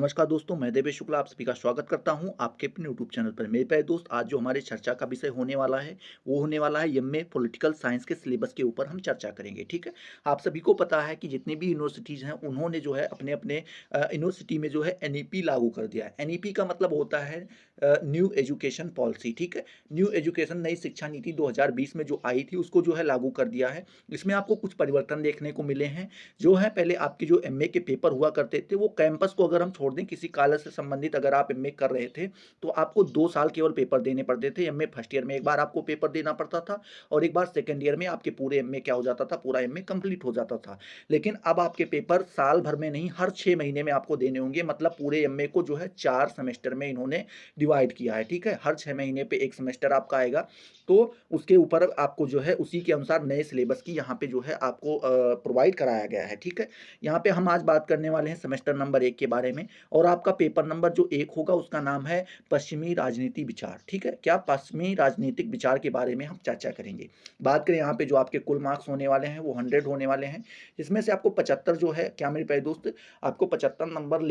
नमस्कार दोस्तों, मैं देवेश शुक्ला आप सभी का स्वागत करता हूं आपके अपने यूट्यूब चैनल पर। मेरे प्यारे दोस्त, आज जो हमारे चर्चा का विषय होने वाला है वो होने वाला है एमए पॉलिटिकल साइंस के सिलेबस के ऊपर हम चर्चा करेंगे। ठीक है। आप सभी को पता है कि जितनी भी यूनिवर्सिटीज़ हैं उन्होंने जो है अपने अपने यूनिवर्सिटी में जो है एनईपी लागू कर दिया है। एनईपी का मतलब होता है न्यू एजुकेशन पॉलिसी। ठीक है। न्यू एजुकेशन नई शिक्षा नीति 2020 में जो आई थी उसको जो है लागू कर दिया है। इसमें आपको कुछ परिवर्तन देखने को मिले हैं। जो है पहले आपके जो एमए के पेपर हुआ करते थे वो कैंपस को अगर हम छोड़ दें, किसी कॉलेज से संबंधित अगर आप एमए कर रहे थे तो आपको 2 साल केवल पेपर देने पड़ते थे। एमए फर्स्ट ईयर में एक बार आपको पेपर देना पड़ता था और एक बार सेकंड ईयर में आपके पूरे एमए क्या हो जाता था, पूरा एमए कंप्लीट हो जाता था। लेकिन अब आपके पेपर साल भर में नहीं, हर 6 महीने में आपको देने होंगे। मतलब पूरे एमए को जो है 4 सेमेस्टर में इन्होंने डिवाइड किया है। ठीक है। हर 6 महीने पे 1 सेमेस्टर आपका आएगा। तो उसके ऊपर आपको जो है उसी के अनुसार नए सिलेबस की यहाँ पे जो है आपको प्रोवाइड कराया गया है। ठीक है। यहाँ पे हम आज बात करने वाले हैं सेमेस्टर नंबर 1 के बारे में और आपका पेपर नंबर जो 1 होगा उसका नाम है पश्चिमी राजनीति विचार। ठीक है। क्या पश्चिमी राजनीतिक विचार के बारे में हम चर्चा करेंगे। बात करें यहाँ पे जो आपके कुल मार्क्स होने वाले हैं वो 100 होने वाले हैं। इसमें से आपको 75 जो है, क्या मेरे प्यारे दोस्त, आपको 75 नंबर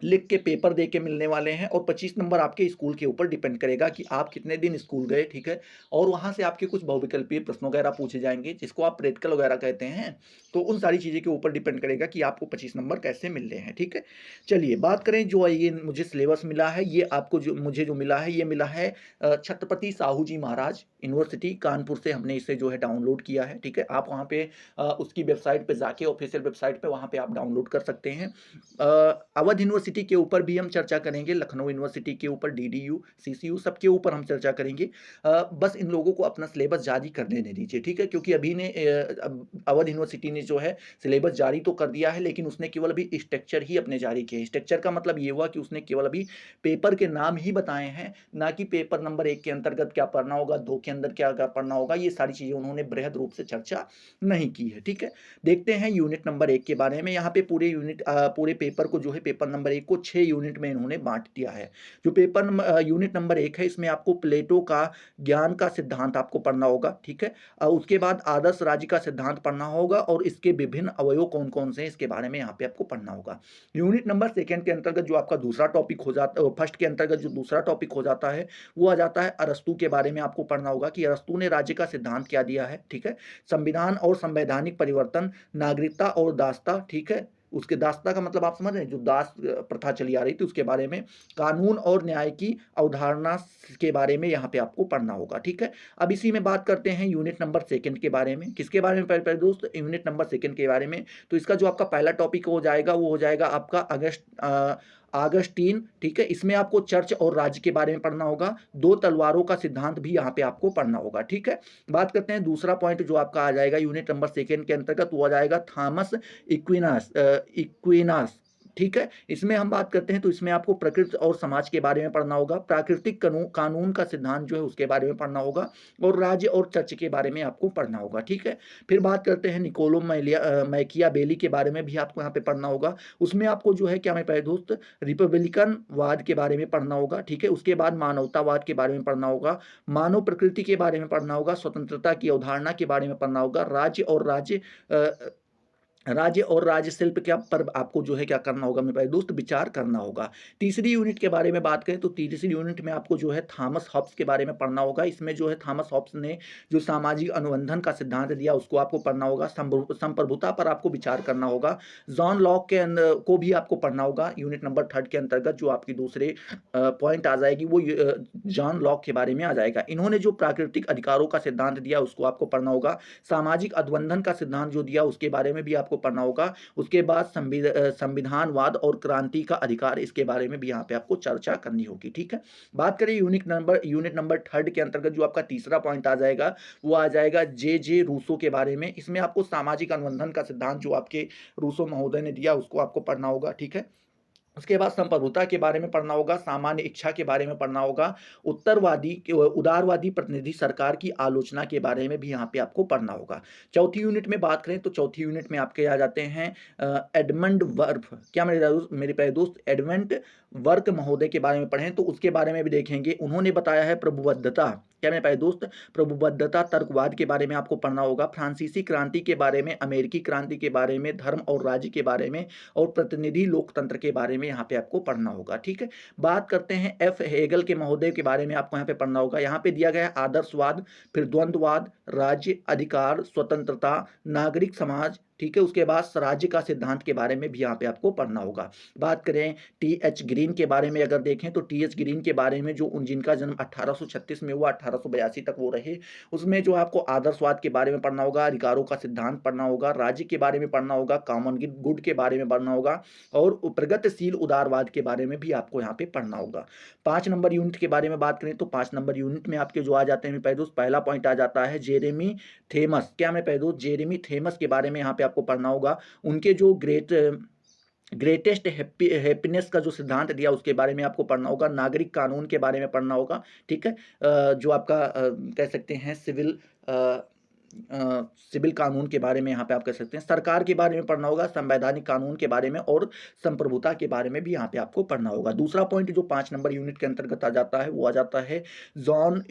लिख के पेपर दे के मिलने वाले हैं और 25 नंबर आपके स्कूल के ऊपर डिपेंड करेगा कि आप कितने दिन स्कूल गए। ठीक है। और वहाँ से आपके कुछ बहुविकल्पीय प्रश्न वगैरह पूछे जाएंगे जिसको आप प्रैक्टिकल वगैरह कहते हैं। तो उन सारी चीज़ें के ऊपर डिपेंड करेगा कि आपको 25 नंबर कैसे मिल रहे हैं। ठीक है। चलिए बात करें जो ये मुझे सिलेबस मिला है, ये आपको जो मुझे जो मिला है ये मिला है छत्रपति साहू जी महाराज यूनिवर्सिटी कानपुर से हमने इसे जो है डाउनलोड किया है। ठीक है। आप वहाँ पे उसकी वेबसाइट पे जाके, ऑफिशियल वेबसाइट पे वहाँ पे आप डाउनलोड कर सकते हैं। अवध यूनिवर्सिटी के ऊपर भी हम चर्चा करेंगे, लखनऊ यूनिवर्सिटी के ऊपर, डीडीयू, सीसीयू सबके ऊपर हम चर्चा करेंगे। बस इन लोगों को अपना सिलेबस जारी करने दे दीजिए। ठीक है। क्योंकि अभी ने अवध यूनिवर्सिटी ने जो है सिलेबस जारी तो कर दिया है लेकिन उसने केवल अभी स्ट्रक्चर ही अपने जारी किए। स्ट्रक्चर का मतलब ये हुआ कि उसने केवल अभी पेपर के नाम ही बताए हैं, ना कि पेपर नंबर 1 के अंतर्गत क्या पढ़ना होगा, 2 के अंदर क्या क्या पढ़ना होगा। ये सारी चीज़ें उन्होंने बृहद रूप से चर्चा नहीं की है। ठीक है। देखते हैं यूनिट नंबर 1 के बारे में। यहाँ पे पूरे पेपर को जो है, पेपर नंबर 1 को 6 यूनिट में इन्होंने बाँट दिया है। जो यूनिट नंबर 1 है इसमें आपको प्लेटो का ज्ञान का सिद्धांत आपको पढ़ना होगा। ठीक है। उसके बाद आदर्श राज्य का सिद्धांत पढ़ना होगा और इसके विभिन्न अवयव कौन-कौन से हैं इसके बारे में यहाँ पे आपको पढ़ना होगा। यूनिट नंबर 2 के अंतर्गत जो आपका दूसरा टॉपिक हो जाता है, फर्स्ट के अंतर्गत जो दूसरा टॉपिक हो जाता है वो आ जाता है अरस्तू के बारे में आपको पढ़ना होगा कि अरस्तू ने राज्य का सिद्धांत क्या दिया है। ठीक है। संविधान और संवैधानिक परिवर्तन, नागरिकता और दासता। ठीक है। उसके दासता का मतलब आप समझ रहे हैं, जो दास प्रथा चली आ रही थी उसके बारे में, कानून और न्याय की अवधारणा के बारे में यहाँ पे आपको पढ़ना होगा। ठीक है। अब इसी में बात करते हैं यूनिट नंबर 2 के बारे में। किसके बारे में पहले पहले दोस्त? यूनिट नंबर 2 के बारे में। तो इसका जो आपका पहला टॉपिक हो जाएगा वो हो जाएगा आपका आगस्टीन। ठीक है। इसमें आपको चर्च और राज्य के बारे में पढ़ना होगा। 2 तलवारों का सिद्धांत भी यहाँ पे आपको पढ़ना होगा। ठीक है। बात करते हैं दूसरा पॉइंट जो आपका आ जाएगा यूनिट नंबर 2 के अंतर्गत, वो आ जाएगा थॉमस इक्विनास। ठीक है। इसमें हम बात करते हैं तो इसमें आपको प्रकृति और समाज के बारे में पढ़ना होगा। प्राकृतिक कानून का सिद्धांत जो है उसके बारे में पढ़ना होगा और राज्य और चर्च के बारे में आपको पढ़ना होगा। ठीक है। फिर बात करते हैं निकोलो मैकियावेली के बारे में भी आपको यहाँ पे पढ़ना होगा। उसमें आपको जो है, क्या मेरे प्यारे दोस्त, रिपब्लिकन वाद के बारे में पढ़ना होगा। ठीक है। उसके बाद मानवतावाद के बारे में पढ़ना होगा, मानव प्रकृति के बारे में पढ़ना होगा, स्वतंत्रता की अवधारणा के बारे में पढ़ना होगा, राज्य और राज्य शिल्प क्या पर आपको जो है क्या करना होगा मेरे भाई दोस्त, विचार करना होगा। तीसरी यूनिट के बारे में बात करें तो तीसरी यूनिट में आपको जो है थॉमस हॉब्स के बारे में पढ़ना होगा। इसमें जो है थॉमस हॉब्स ने जो सामाजिक अनुबंधन का सिद्धांत दिया उसको आपको पढ़ना होगा। संप्रभुता पर आपको विचार करना होगा। जॉन लॉक के अंदर को भी आपको पढ़ना होगा। यूनिट नंबर 3 के अंतर्गत जो आपकी दूसरे पॉइंट आ जाएगी वो जॉन लॉक के बारे में आ जाएगा। इन्होंने जो प्राकृतिक अधिकारों का सिद्धांत दिया उसको आपको पढ़ना होगा। सामाजिक अनुबंधन का सिद्धांत जो दिया उसके बारे में भी आपको पढ़ना होगा। उसके बाद संविधानवाद और क्रांति का अधिकार, इसके बारे में भी यहाँ पे आपको चर्चा करनी होगी। ठीक है। बात करें यूनिट नंबर 3 के अंतर्गत जो आपका तीसरा पॉइंट आ जाएगा वो आ जाएगा जे रूसो के बारे में। इसमें आपको सामाजिक अनुबंधन का सिद्धांत जो आपके रूसो महोदय ने दिया उसको आपको पढ़ना होगा। ठीक है। उसके बाद संप्रभुता के बारे में पढ़ना होगा, सामान्य इच्छा के बारे में पढ़ना होगा, उदारवादी प्रतिनिधि सरकार की आलोचना के बारे में भी यहाँ पे आपको पढ़ना होगा। चौथी यूनिट में बात करें तो चौथी यूनिट में आपके आ जाते हैं एडमंड वर्फ, क्या मेरे प्यारे दोस्त एडमंड वर्क महोदय के बारे में पढ़ें तो उसके बारे में भी देखेंगे। उन्होंने बताया है प्रभुबद्धता, क्या मेरे प्यारे दोस्त, प्रभुबद्धता तर्कवाद के बारे में आपको पढ़ना होगा, फ्रांसीसी क्रांति के बारे में, अमेरिकी क्रांति के बारे में, धर्म और राज्य के बारे में और प्रतिनिधि लोकतंत्र के बारे में यहाँ पे आपको पढ़ना होगा। ठीक है, बात करते हैं एफ हेगल के महोदय के बारे में आपको यहाँ पे पढ़ना होगा। यहाँ पे दिया गया है आदर्शवाद, फिर द्वंद्ववाद, राज्य, अधिकार, स्वतंत्रता, नागरिक समाज। ठीक है, उसके बाद स्वराज्य का सिद्धांत के बारे में भी यहाँ पे आपको पढ़ना होगा। बात करें टी एच ग्रीन के बारे में अगर देखें तो टी एच ग्रीन के बारे में जो जिनका जन्म 1836 में हुआ 1882 तक वो रहे, उसमें जो आपको आदर्शवाद के बारे में पढ़ना होगा, अधिकारों का सिद्धांत पढ़ना होगा, राज्य के बारे में पढ़ना होगा, कॉमन गुड के बारे में पढ़ना होगा और प्रगतिशील उदारवाद के बारे में भी आपको यहाँ पे पढ़ना होगा। 5 नंबर यूनिट के बारे में बात करें तो 5 नंबर यूनिट में आपके जो आ जाते हैं पहले पहला पॉइंट आ जाता है जेरेमी थेमस, क्या मैं पहले जेरेमी थेमस के बारे में यहाँ पे आपको पढ़ना होगा। उनके जो ग्रेटेस्ट हैप्पीनेस का जो सिद्धांत दिया उसके बारे में आपको पढ़ना होगा। नागरिक कानून के बारे में पढ़ना होगा। ठीक है, जो आपका कह सकते हैं सिविल कानून के बारे में यहाँ पे आप कह सकते हैं। सरकार के बारे में पढ़ना होगा, संवैधानिक कानून के बारे में और संप्रभुता के बारे में भी यहाँ पे आपको पढ़ना होगा। दूसरा पॉइंट जो 5 नंबर यूनिट के अंतर्गत आ जाता है वो आ जाता है जॉन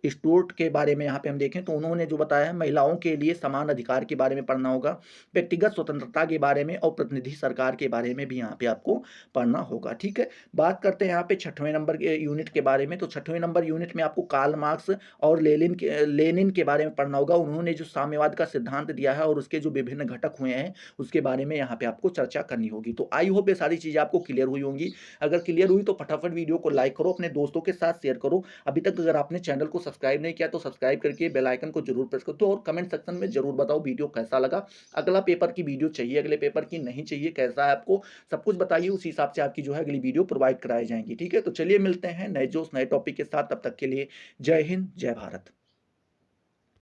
स्टुअर्ट के बारे में। यहाँ पे हम देखें तो उन्होंने जो बताया है महिलाओं के लिए समान अधिकार के बारे में पढ़ना होगा, व्यक्तिगत स्वतंत्रता के बारे में और प्रतिनिधि सरकार के बारे में भी यहाँ पे आपको पढ़ना होगा। ठीक है, बात करते हैं यहाँ पे 6वें नंबर के यूनिट के बारे में। तो 6वें नंबर यूनिट में आपको कार्ल मार्क्स और लेनिन के बारे में पढ़ना होगा। उन्होंने जो साम्यवाद का सिद्धांत दिया है और उसके जो विभिन्न घटक हुए हैं उसके बारे में यहाँ पे आपको चर्चा करनी होगी। तो आई होप ये सारी चीजें आपको क्लियर हुई होंगी। अगर क्लियर हुई तो फटाफट वीडियो को लाइक करो, अपने दोस्तों के साथ शेयर करो। अभी तक अगर आपने चैनल को सब्सक्राइब नहीं किया तो सब्सक्राइब करके बेल आइकन को जरूर प्रेस कर दो और कमेंट सेक्शन में जरूर बताओ वीडियो कैसा लगा। अगला पेपर की वीडियो चाहिए, अगले पेपर की नहीं चाहिए, कैसा है आपको सब कुछ बताइए, उसी हिसाब से आपकी जो है अगली वीडियो प्रोवाइड कराई जाएंगी। ठीक है, तो चलिए मिलते हैं नए जोश नए टॉपिक के साथ, तब तक के लिए जय हिंद जय भारत।